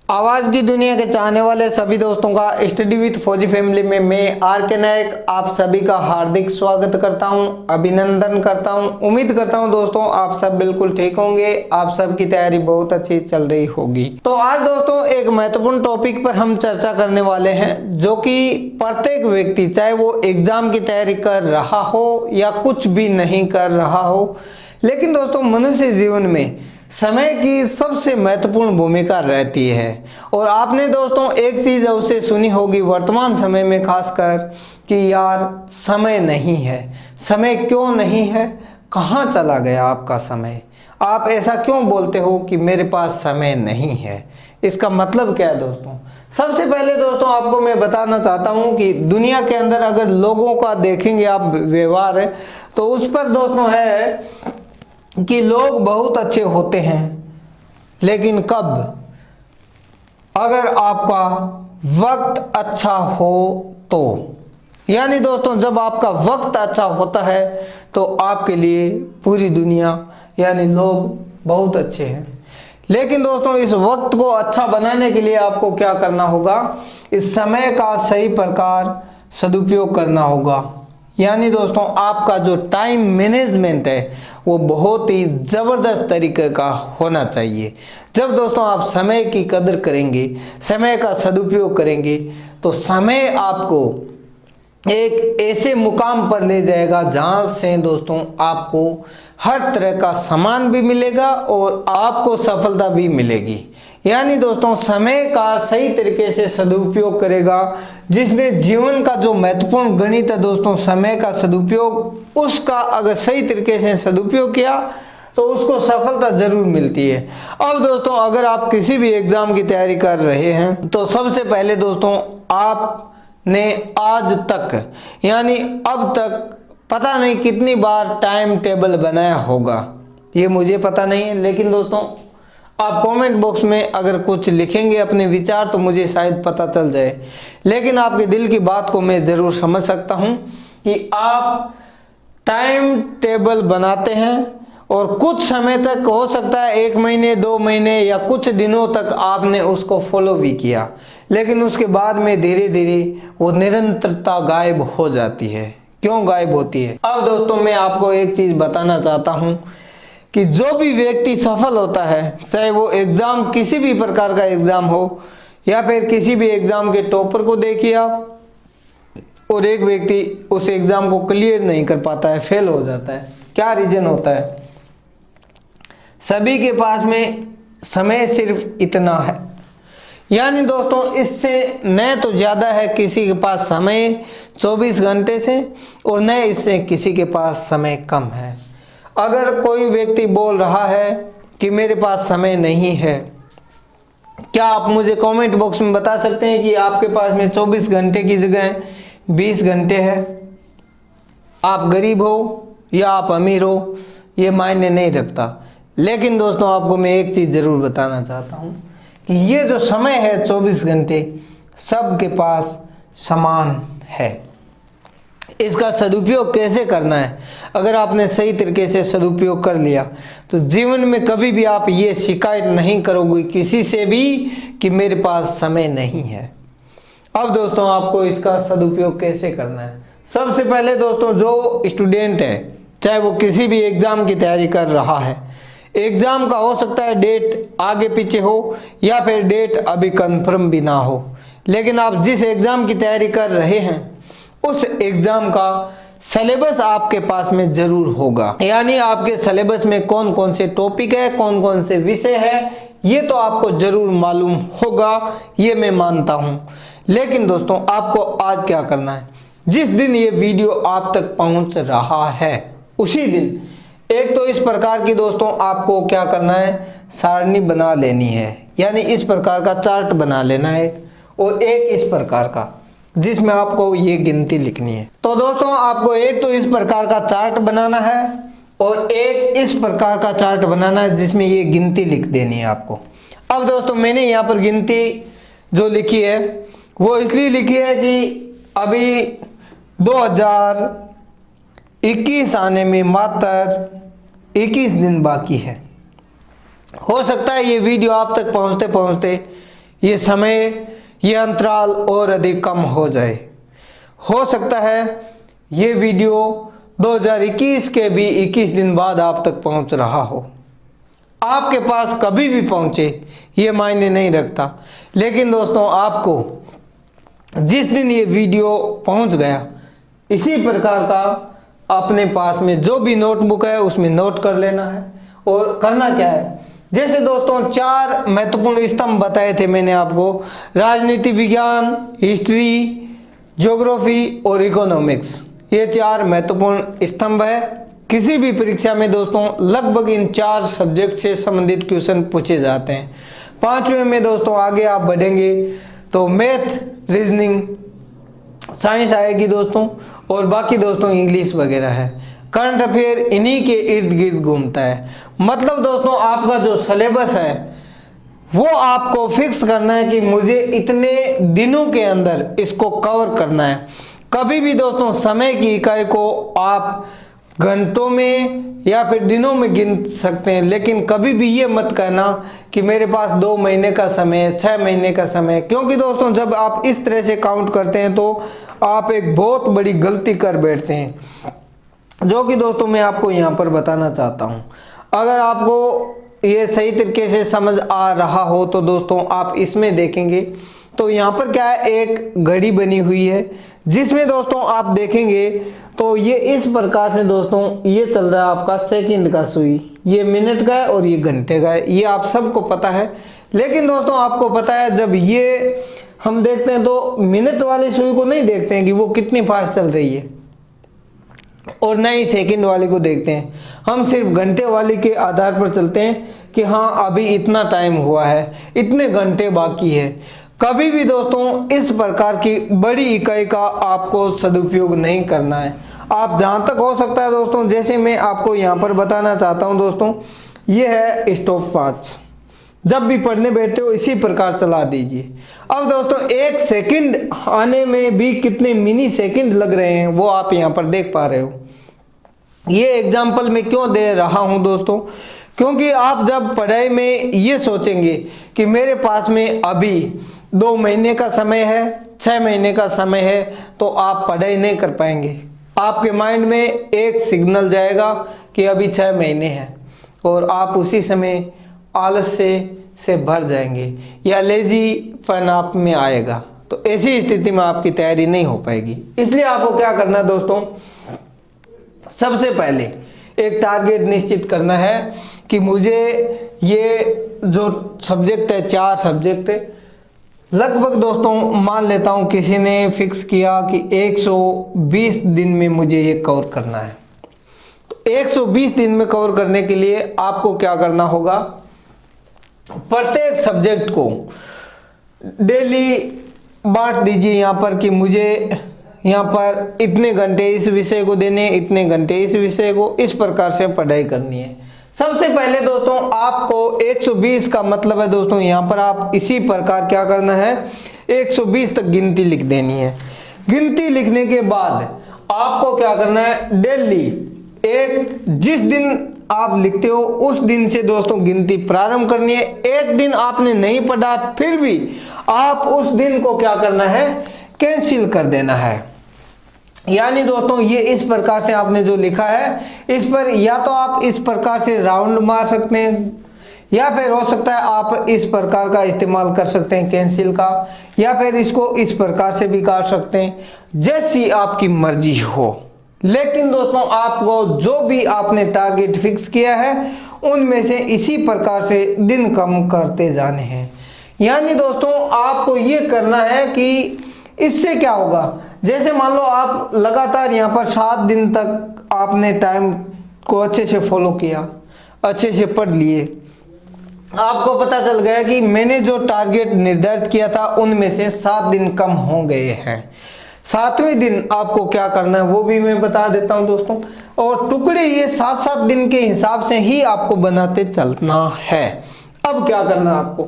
आवाज की दुनिया के चाहने वाले सभी दोस्तों का स्टडी विद फौजी फैमिली में मैं आर के नायक आप सभी का हार्दिक स्वागत करता हूं, अभिनंदन करता हूं। उम्मीद करता हूं दोस्तों आप सब बिल्कुल ठीक होंगे, आप सबकी तैयारी बहुत अच्छी चल रही होगी। तो आज दोस्तों एक महत्वपूर्ण टॉपिक पर हम चर्चा करने वाले हैं, जो कि प्रत्येक व्यक्ति चाहे वो एग्जाम की तैयारी कर रहा हो या कुछ भी नहीं कर रहा हो, लेकिन दोस्तों मनुष्य जीवन में समय की सबसे महत्वपूर्ण भूमिका रहती है। और आपने दोस्तों एक चीज अवश्य सुनी होगी वर्तमान समय में खासकर कि यार समय नहीं है। समय क्यों नहीं है? कहाँ चला गया आपका समय? आप ऐसा क्यों बोलते हो कि मेरे पास समय नहीं है? इसका मतलब क्या है दोस्तों? सबसे पहले दोस्तों आपको मैं बताना चाहता हूँ कि दुनिया के अंदर अगर लोगों का देखेंगे आप व्यवहार तो उस पर दोस्तों है कि लोग बहुत अच्छे होते हैं, लेकिन कब? अगर आपका वक्त अच्छा हो तो। यानी दोस्तों जब आपका वक्त अच्छा होता है तो आपके लिए पूरी दुनिया यानी लोग बहुत अच्छे हैं। लेकिन दोस्तों इस वक्त को अच्छा बनाने के लिए आपको क्या करना होगा? इस समय का सही प्रकार सदुपयोग करना होगा। यानी दोस्तों आपका जो टाइम मैनेजमेंट है वो बहुत ही ज़बरदस्त तरीके का होना चाहिए। जब दोस्तों आप समय की कदर करेंगे, समय का सदुपयोग करेंगे, तो समय आपको एक ऐसे मुकाम पर ले जाएगा जहां से दोस्तों आपको हर तरह का सम्मान भी मिलेगा और आपको सफलता भी मिलेगी। यानी दोस्तों समय का सही तरीके से सदुपयोग करेगा, जिसने जीवन का जो महत्वपूर्ण गणित है दोस्तों समय का सदुपयोग, उसका अगर सही तरीके से सदुपयोग किया तो उसको सफलता जरूर मिलती है। अब दोस्तों अगर आप किसी भी एग्जाम की तैयारी कर रहे हैं तो सबसे पहले दोस्तों आपने आज तक यानी अब तक पता नहीं कितनी बार टाइम टेबल बनाया होगा, ये मुझे पता नहीं है, लेकिन दोस्तों आप कमेंट बॉक्स में अगर कुछ लिखेंगे अपने विचार तो मुझे शायद पता चल जाए। लेकिन आपके दिल की बात को मैं ज़रूर समझ सकता हूं कि आप टाइम टेबल बनाते हैं और कुछ समय तक हो सकता है 1 महीने 2 महीने या कुछ दिनों तक आपने उसको फॉलो भी किया, लेकिन उसके बाद में धीरे धीरे वो निरंतरता गायब हो जाती है। क्यों गायब होती है? अब दोस्तों मैं आपको एक चीज़ बताना चाहता हूँ कि जो भी व्यक्ति सफल होता है, चाहे वो एग्जाम किसी भी प्रकार का एग्जाम हो या फिर किसी भी एग्जाम के टॉपर को देखिए आप, और एक व्यक्ति उस एग्जाम को क्लियर नहीं कर पाता है, फेल हो जाता है। क्या रीजन होता है? सभी के पास में समय सिर्फ इतना है। यानी दोस्तों इससे न तो ज़्यादा है किसी के पास समय 24 घंटे से, और न इससे किसी के पास समय कम है। अगर कोई व्यक्ति बोल रहा है कि मेरे पास समय नहीं है, क्या आप मुझे कमेंट बॉक्स में बता सकते हैं कि आपके पास में 24 घंटे की जगह 20 घंटे है? आप गरीब हो या आप अमीर हो ये मायने नहीं रखता। लेकिन दोस्तों आपको मैं एक चीज़ ज़रूर बताना चाहता हूँ कि ये जो समय है 24 घंटे सबके पास समान है। इसका सदुपयोग कैसे करना है? अगर आपने सही तरीके से सदुपयोग कर लिया तो जीवन में कभी भी आप ये शिकायत नहीं करोगे किसी से भी कि मेरे पास समय नहीं है। अब दोस्तों आपको इसका सदुपयोग कैसे करना है? सबसे पहले दोस्तों जो स्टूडेंट है, चाहे वो किसी भी एग्जाम की तैयारी कर रहा है, एग्जाम का हो सकता है डेट आगे पीछे हो या फिर डेट अभी कंफर्म भी ना हो, लेकिन आप जिस एग्जाम की तैयारी कर रहे हैं उस एग्जाम का सिलेबस आपके पास में जरूर होगा। यानी आपके सिलेबस में कौन कौन से टॉपिक है, कौन कौन से विषय है, ये तो आपको जरूर मालूम होगा, ये मैं मानता हूं। लेकिन दोस्तों आपको आज क्या करना है? जिस दिन ये वीडियो आप तक पहुंच रहा है उसी दिन एक तो इस प्रकार की दोस्तों आपको क्या करना है? सारणी बना लेनी है। यानी इस प्रकार का चार्ट बना लेना है, और एक इस प्रकार का जिसमें आपको ये गिनती लिखनी है। तो दोस्तों आपको एक तो इस प्रकार का चार्ट बनाना है और एक इस प्रकार का चार्ट बनाना है जिसमें ये गिनती लिख देनी है आपको। अब दोस्तों मैंने यहाँ पर गिनती जो लिखी है वो इसलिए लिखी है कि अभी 2021 आने में मात्र 21 दिन बाकी है। हो सकता है ये वीडियो आप तक पहुँचते पहुँचते ये समय, ये अंतराल और अधिक कम हो जाए। हो सकता है ये वीडियो 2021 के भी 21 दिन बाद आप तक पहुंच रहा हो। आपके पास कभी भी पहुंचे ये मायने नहीं रखता, लेकिन दोस्तों आपको जिस दिन ये वीडियो पहुंच गया, इसी प्रकार का अपने पास में जो भी नोटबुक है उसमें नोट कर लेना है। और करना क्या है, जैसे दोस्तों 4 महत्वपूर्ण स्तंभ बताए थे मैंने आपको, राजनीति विज्ञान, हिस्ट्री, ज्योग्राफी और इकोनॉमिक्स, ये 4 महत्वपूर्ण स्तंभ है। किसी भी परीक्षा में दोस्तों लगभग इन 4 सब्जेक्ट से संबंधित क्वेश्चन पूछे जाते हैं। 5वें में दोस्तों आगे आप बढ़ेंगे तो मैथ, रीजनिंग, साइंस आएगी दोस्तों, और बाकी दोस्तों इंग्लिश वगैरह है। करंट अफेयर इन्हीं के इर्द गिर्द घूमता है। मतलब दोस्तों आपका जो सिलेबस है वो आपको फिक्स करना है कि मुझे इतने दिनों के अंदर इसको कवर करना है। कभी भी दोस्तों समय की इकाई को आप घंटों में या फिर दिनों में गिन सकते हैं, लेकिन कभी भी ये मत कहना कि मेरे पास 2 महीने का समय, 6 महीने का समय, क्योंकि दोस्तों जब आप इस तरह से काउंट करते हैं तो आप एक बहुत बड़ी गलती कर बैठते हैं, जो कि दोस्तों मैं आपको यहाँ पर बताना चाहता हूँ। अगर आपको ये सही तरीके से समझ आ रहा हो तो दोस्तों आप इसमें देखेंगे तो यहाँ पर क्या है, एक घड़ी बनी हुई है जिसमें दोस्तों आप देखेंगे तो ये इस प्रकार से दोस्तों ये चल रहा है आपका सेकंड का सुई, ये मिनट का है और ये घंटे का है, ये आप सबको पता है। लेकिन दोस्तों आपको पता है जब ये हम देखते हैं तो मिनट वाली सुई को नहीं देखते हैं कि वो कितनी फास्ट चल रही है, और न ही सेकंड वाले को देखते हैं, हम सिर्फ घंटे वाले के आधार पर चलते हैं कि हाँ अभी इतना टाइम हुआ है, इतने घंटे बाकी है। कभी भी दोस्तों इस प्रकार की बड़ी इकाई का आपको सदुपयोग नहीं करना है। आप जहाँ तक हो सकता है दोस्तों, जैसे मैं आपको यहाँ पर बताना चाहता हूँ दोस्तों, ये है स्टॉप वॉच, जब भी पढ़ने बैठते हो इसी प्रकार चला दीजिए। अब दोस्तों 1 सेकंड आने में भी कितने मिनी सेकंड लग रहे हैं वो आप यहाँ पर देख पा रहे हो। ये एग्जाम्पल मैं क्यों दे रहा हूँ दोस्तों, क्योंकि आप जब पढ़ाई में ये सोचेंगे कि मेरे पास में अभी 2 महीने का समय है, 6 महीने का समय है, तो आप पढ़ाई नहीं कर पाएंगे। आपके माइंड में एक सिग्नल जाएगा कि अभी 6 महीने हैं, और आप उसी समय आलस्य से भर जाएंगे या लेजीपन आप में आएगा। तो ऐसी स्थिति में आपकी तैयारी नहीं हो पाएगी। इसलिए आपको क्या करना है दोस्तों, सबसे पहले एक टारगेट निश्चित करना है कि मुझे ये जो सब्जेक्ट है, 4 सब्जेक्ट है, लगभग दोस्तों मान लेता हूँ किसी ने फिक्स किया कि 120 दिन में मुझे ये कवर करना है। तो 120 दिन में कवर करने के लिए आपको क्या करना होगा, प्रत्येक सब्जेक्ट को डेली बांट दीजिए यहाँ पर कि मुझे यहाँ पर इतने घंटे इस विषय को देने, इतने घंटे इस विषय को, इस प्रकार से पढ़ाई करनी है। सबसे पहले दोस्तों आपको 120 का मतलब है दोस्तों, यहाँ पर आप इसी प्रकार क्या करना है, 120 तक गिनती लिख देनी है। गिनती लिखने के बाद आपको क्या करना है, डेली एक जिस दिन आप लिखते हो उस दिन से दोस्तों गिनती प्रारंभ करनी है। एक दिन आपने नहीं पढ़ा फिर भी आप उस दिन को क्या करना है, कैंसिल कर देना है। यानी दोस्तों ये इस प्रकार से आपने जो लिखा है, इस पर या तो आप इस प्रकार से राउंड मार सकते हैं, या फिर हो सकता है आप इस प्रकार का इस्तेमाल कर सकते हैं कैंसिल का, या फिर इसको इस प्रकार से भी काट सकते हैं, जैसी आपकी मर्जी हो। लेकिन दोस्तों आपको जो भी आपने टारगेट फिक्स किया है उनमें से इसी प्रकार से दिन कम करते जाने हैं। यानी दोस्तों आपको ये करना है कि इससे क्या होगा, जैसे मान लो आप लगातार यहाँ पर 7 दिन तक आपने टाइम को अच्छे से फॉलो किया, अच्छे से पढ़ लिए, आपको पता चल गया कि मैंने जो टारगेट निर्धारित किया था उनमें से 7 दिन कम हो गए हैं। 7वें दिन आपको क्या करना है वो भी मैं बता देता हूं दोस्तों, और टुकड़े ये 7-7 दिन के हिसाब से ही आपको बनाते चलना है। अब क्या करना है आपको,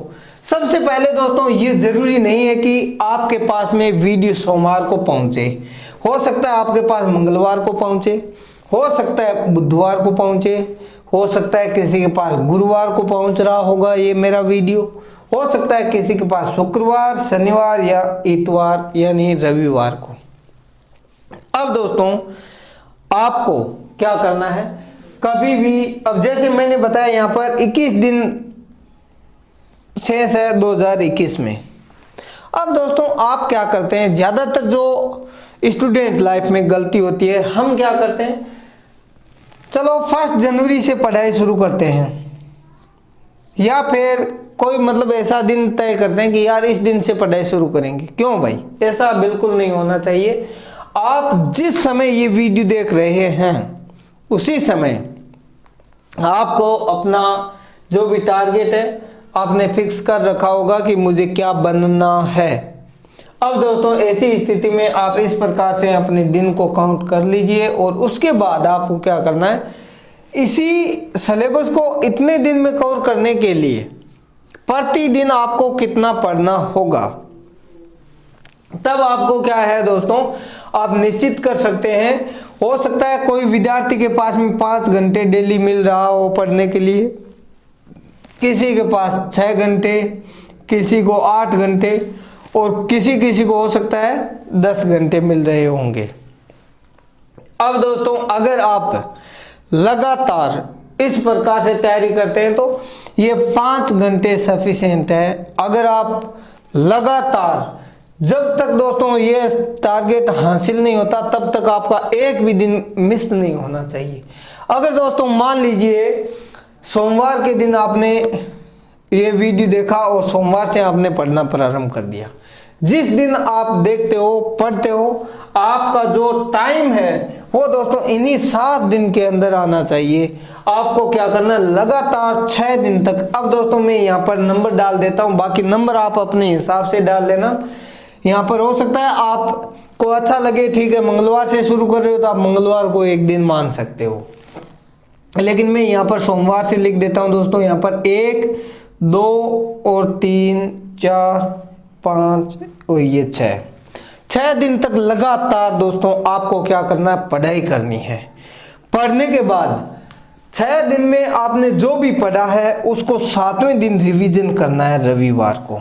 सबसे पहले दोस्तों ये जरूरी नहीं है कि आपके पास में वीडियो सोमवार को पहुंचे, हो सकता है आपके पास मंगलवार को पहुंचे, हो सकता है बुधवार को पहुंचे, हो सकता है किसी के पास गुरुवार को पहुंच रहा होगा ये मेरा वीडियो, हो सकता है किसी के पास शुक्रवार, शनिवार या इतवार यानी रविवार को। अब दोस्तों आपको क्या करना है, कभी भी, अब जैसे मैंने बताया यहाँ पर 21 दिन 6 से 2021 में। अब दोस्तों आप क्या करते हैं, ज़्यादातर जो स्टूडेंट लाइफ में गलती होती है, हम क्या करते हैं, चलो 1 जनवरी से पढ़ाई शुरू करते हैं, या फिर कोई मतलब ऐसा दिन तय करते हैं कि यार इस दिन से पढ़ाई शुरू करेंगे। क्यों भाई, ऐसा बिल्कुल नहीं होना चाहिए। आप जिस समय ये वीडियो देख रहे हैं उसी समय आपको अपना जो भी टारगेट है आपने फिक्स कर रखा होगा कि मुझे क्या बनना है। अब दोस्तों ऐसी स्थिति में आप इस प्रकार से अपने दिन को काउंट कर लीजिए और उसके बाद आपको क्या करना है, इसी सिलेबस को इतने दिन में कवर करने के लिए प्रतिदिन आपको कितना पढ़ना होगा, तब आपको क्या है दोस्तों आप निश्चित कर सकते हैं। हो सकता है कोई विद्यार्थी के पास में 5 घंटे डेली मिल रहा हो पढ़ने के लिए, किसी के पास 6 घंटे, किसी को 8 घंटे और किसी को हो सकता है 10 घंटे मिल रहे होंगे। अब दोस्तों अगर आप लगातार इस प्रकार से तैयारी करते हैं तो ये 5 घंटे सफिशिएंट है। अगर आप लगातार, जब तक दोस्तों ये टारगेट हासिल नहीं होता तब तक आपका एक भी दिन मिस नहीं होना चाहिए। अगर दोस्तों मान लीजिए सोमवार के दिन आपने ये वीडियो देखा और सोमवार से आपने पढ़ना प्रारंभ कर दिया, जिस दिन आप देखते हो पढ़ते हो, आपका जो टाइम है वो दोस्तों इन्हीं 7 दिन के अंदर आना चाहिए। आपको क्या करना है, लगातार 6 दिन तक। अब दोस्तों मैं यहाँ पर नंबर डाल देता हूँ, बाकी नंबर आप अपने हिसाब से डाल लेना। यहाँ पर हो सकता है आपको अच्छा लगे, ठीक है मंगलवार से शुरू कर रहे हो तो आप मंगलवार को एक दिन मान सकते हो, लेकिन मैं यहाँ पर सोमवार से लिख देता हूँ दोस्तों। यहाँ पर 1, 2 और 3, 4, 5 और ये 6 दिन तक लगातार दोस्तों आपको क्या करना है, पढ़ाई करनी है। पढ़ने के बाद 6 दिन में आपने जो भी पढ़ा है उसको 7वें दिन रिवीजन करना है रविवार को।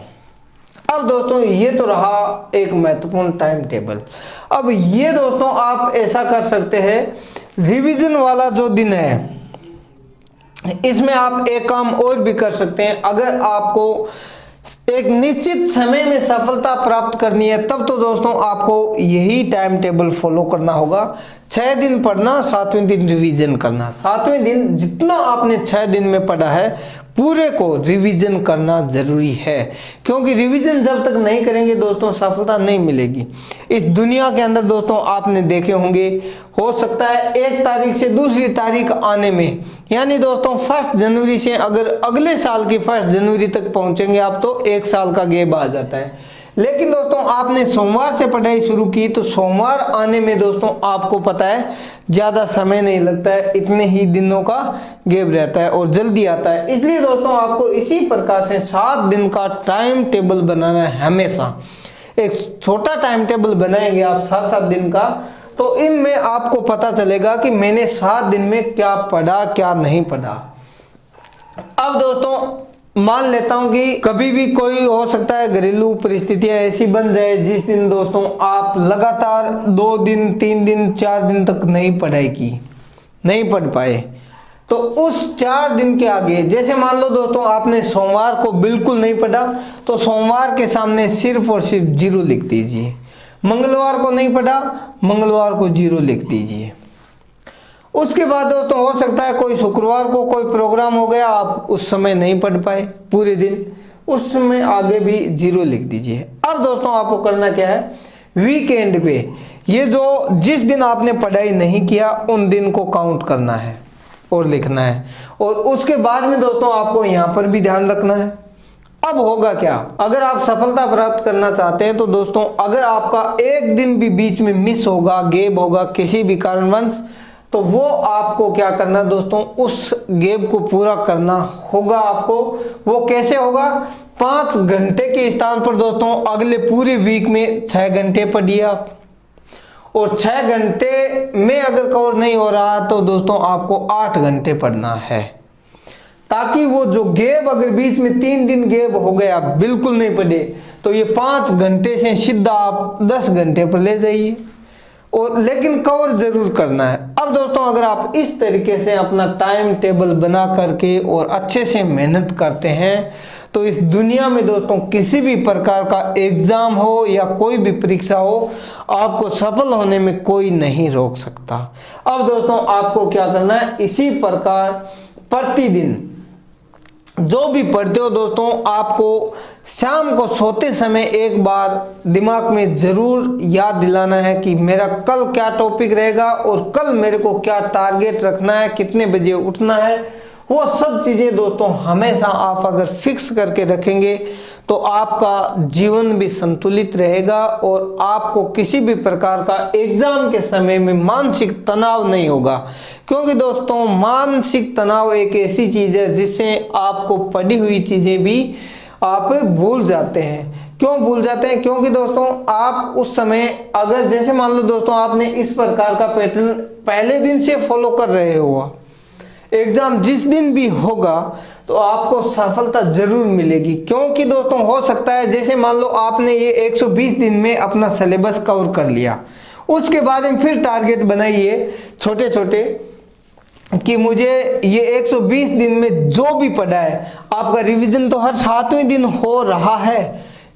अब दोस्तों ये तो रहा एक महत्वपूर्ण टाइम टेबल। अब ये दोस्तों आप ऐसा कर सकते हैं, रिवीजन वाला जो दिन है इसमें आप एक काम और भी कर सकते हैं। अगर आपको एक निश्चित समय में सफलता प्राप्त करनी है तब तो दोस्तों आपको यही टाइम टेबल फॉलो करना होगा। 6 दिन पढ़ना, 7वें दिन रिवीजन करना। 7वें दिन जितना आपने 6 दिन में पढ़ा है पूरे को रिवीजन करना जरूरी है, क्योंकि रिवीजन जब तक नहीं करेंगे दोस्तों सफलता नहीं मिलेगी। इस दुनिया के अंदर दोस्तों आपने देखे होंगे, हो सकता है 1 तारीख से दूसरी तारीख आने में, यानी दोस्तों 1 जनवरी से अगर अगले साल की 1 जनवरी तक पहुंचेंगे आप तो 1 साल का गैप आ जाता है। लेकिन दोस्तों आपने सोमवार से पढ़ाई शुरू की तो सोमवार आने में दोस्तों आपको पता है ज़्यादा समय नहीं लगता है, इतने ही दिनों का गैप रहता है और जल्दी आता है। इसलिए दोस्तों आपको इसी प्रकार से 7 दिन का टाइम टेबल बनाना है। हमेशा एक छोटा टाइम टेबल बनाएंगे आप 7-7 दिन का, तो इनमें आपको पता चलेगा कि मैंने 7 दिन में क्या पढ़ा क्या नहीं पढ़ा। अब दोस्तों मान लेता हूं कि कभी भी कोई हो सकता है घरेलू परिस्थितियां ऐसी बन जाए जिस दिन दोस्तों आप लगातार 2 दिन 3 दिन 4 दिन तक नहीं पढ़ाई की, नहीं पढ़ पाए, तो उस 4 दिन के आगे, जैसे मान लो दोस्तों आपने सोमवार को बिल्कुल नहीं पढ़ा तो सोमवार के सामने सिर्फ और सिर्फ 0 लिख दीजिए। मंगलवार को नहीं पढ़ा, मंगलवार को 0 लिख दीजिए। उसके बाद दोस्तों हो सकता है कोई शुक्रवार को कोई प्रोग्राम हो गया, आप उस समय नहीं पढ़ पाए पूरे दिन, उस समय आगे भी 0 लिख दीजिए। अब दोस्तों आपको करना क्या है, वीकेंड पे ये जो जिस दिन आपने पढ़ाई नहीं किया उन दिन को काउंट करना है और लिखना है। और उसके बाद में दोस्तों आपको यहाँ पर भी ध्यान रखना है। अब होगा क्या, अगर आप सफलता प्राप्त करना चाहते हैं तो दोस्तों अगर आपका एक दिन भी बीच में मिस होगा, गैप होगा किसी भी कारणवश, तो वो आपको क्या करना दोस्तों, उस गैप को पूरा करना होगा आपको। वो कैसे होगा, 5 घंटे के स्थान पर दोस्तों अगले पूरे वीक में 6 घंटे पढ़िए आप, और 6 घंटे में अगर कवर नहीं हो रहा तो दोस्तों आपको 8 घंटे पढ़ना है। ताकि वो जो गैप अगर बीच में 3 दिन गैप हो गया, बिल्कुल नहीं पढ़े, तो ये 5 घंटे से सीधा आप 10 घंटे पर ले जाइए, और लेकिन कवर जरूर करना है। अब दोस्तों अगर आप इस तरीके से अपना टाइम टेबल बना करके और अच्छे से मेहनत करते हैं तो इस दुनिया में दोस्तों किसी भी प्रकार का एग्जाम हो या कोई भी परीक्षा हो, आपको सफल होने में कोई नहीं रोक सकता। अब दोस्तों आपको क्या करना है, इसी प्रकार प्रतिदिन जो भी पढ़ते हो दोस्तों, आपको शाम को सोते समय एक बार दिमाग में जरूर याद दिलाना है कि मेरा कल क्या टॉपिक रहेगा और कल मेरे को क्या टारगेट रखना है, कितने बजे उठना है। वो सब चीजें दोस्तों हमेशा आप अगर फिक्स करके रखेंगे तो आपका जीवन भी संतुलित रहेगा और आपको किसी भी प्रकार का एग्जाम के समय में मानसिक तनाव नहीं होगा। क्योंकि दोस्तों मानसिक तनाव एक ऐसी चीज है जिससे आपको पढ़ी हुई चीजें भी आप भूल जाते हैं। क्यों भूल जाते हैं? क्योंकि दोस्तों आप उस समय अगर जैसे मान लो दोस्तों आपने इस प्रकार का पैटर्न पहले दिन से फॉलो कर रहे हो, एग्जाम जिस दिन भी होगा तो आपको सफलता जरूर मिलेगी। क्योंकि दोस्तों हो सकता है जैसे मान लो आपने ये 120 दिन में अपना सिलेबस कवर कर लिया, उसके बाद में फिर टारगेट बनाइए छोटे छोटे कि मुझे ये 120 दिन में जो भी पढ़ा है, आपका रिवीजन तो हर 7वें दिन हो रहा है,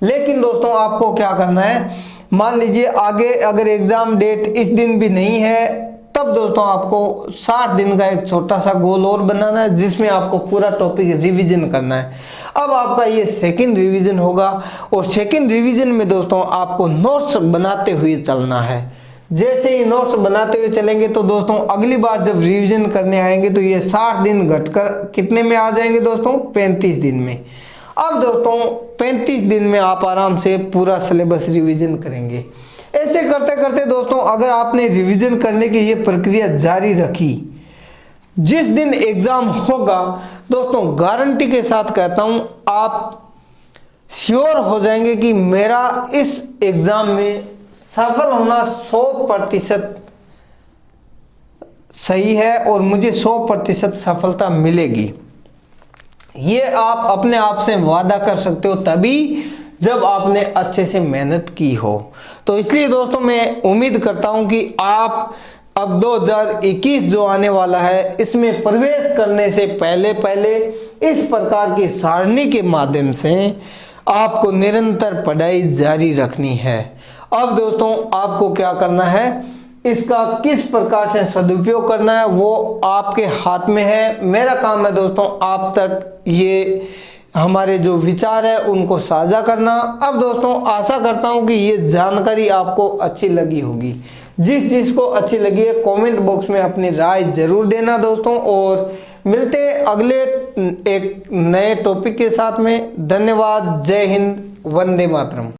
लेकिन दोस्तों आपको क्या करना है, मान लीजिए आगे अगर एग्जाम डेट इस दिन भी नहीं है, तब दोस्तों आपको 60 दिन का एक छोटा सा गोल और बनाना है जिसमें आपको पूरा टॉपिक रिवीजन करना है। अब आपका ये सेकंड रिवीजन होगा और सेकंड रिवीजन में दोस्तों आपको नोट्स बनाते हुए चलना है। जैसे ही नोट्स बनाते हुए चलेंगे तो दोस्तों अगली बार जब रिवीजन करने आएंगे तो ये 60 दिन घटकर कितने में आ जाएंगे दोस्तों, 35 दिन में। अब दोस्तों 35 दिन में आप आराम से पूरा सिलेबस रिवीजन करेंगे। ऐसे करते करते दोस्तों अगर आपने रिवीजन करने की ये प्रक्रिया जारी रखी, जिस दिन एग्जाम होगा दोस्तों गारंटी के साथ कहता हूं आप श्योर हो जाएंगे कि मेरा इस एग्जाम में सफल होना 100% सही है और मुझे 100% सफलता मिलेगी। ये आप अपने आप से वादा कर सकते हो तभी जब आपने अच्छे से मेहनत की हो। तो इसलिए दोस्तों मैं उम्मीद करता हूं कि आप अब 2021 जो आने वाला है इसमें प्रवेश करने से पहले इस प्रकार की सारणी के माध्यम से आपको निरंतर पढ़ाई जारी रखनी है। अब दोस्तों आपको क्या करना है, इसका किस प्रकार से सदुपयोग करना है वो आपके हाथ में है। मेरा काम है दोस्तों आप तक ये हमारे जो विचार है उनको साझा करना। अब दोस्तों आशा करता हूं कि ये जानकारी आपको अच्छी लगी होगी। जिसको अच्छी लगी है कमेंट बॉक्स में अपनी राय जरूर देना दोस्तों, और मिलते हैं अगले एक नए टॉपिक के साथ में। धन्यवाद। जय हिंद। वंदे मातरम।